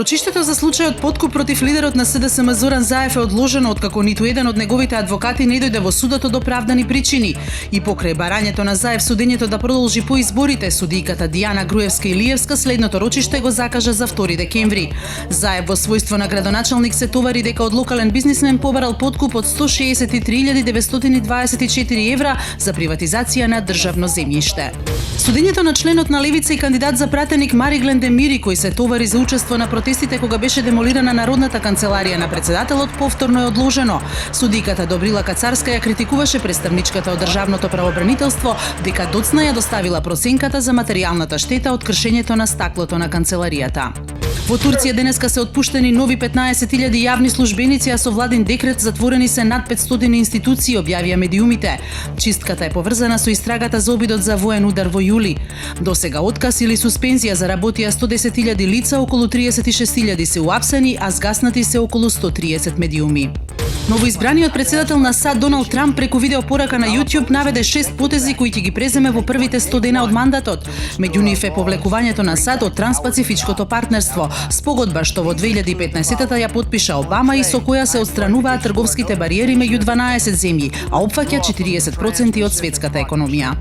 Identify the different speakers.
Speaker 1: Рочиштето за случајот подкуп против лидерот на СДСМ Зоран Заев е одложено откако ниту еден од неговите адвокати не дојде во судот од оправдани причини. И покрај барањето на Заев судењето да продолжи по изборите, судијката Дијана Груевска-Илиевска следното рочиште го закажа за 2 декември. Заев во својство на градоначалник се товари дека од локален бизнисмен побарал подкуп од 163.924 евра за приватизација на државно земјиште. Судењето на членот на Левица и кандидат за пратеник Мариглен Демири, кој се товари за учество на протестите кога беше демолирана Народната канцеларија на председателот, повторно е одложено. Судијката Добрила Кацарска ја критикуваше представничката од Државното правобранителство дека доцна ја доставила проценката за материјалната штета од кршењето на стаклото на канцеларијата. Во Турција денеска се отпуштени нови 15.000 јавни службеници, а со владин декрет затворени се над 500 институции, објавија медиумите. Чистката е поврзана со истрагата за обидот за воен удар во јули. Досега отказ или суспензија заработија 110.000 лица, околу 36.000 се уапсени, а згаснати се околу 130 медиуми. Новоизбраниот председател на САД Доналд Трамп преку видеопорака на YouTube наведе 6 потези кои ќе ги преземе во првите 100 дена од мандатот. Меѓу нив е повлекувањето на САД од Транспацифичкото партнерство, спогодба што во 2015-та ја потпиша Обама и со која се отстрануваат трговските бариери меѓу 12 земји, а опфаќа 40% од светската економија.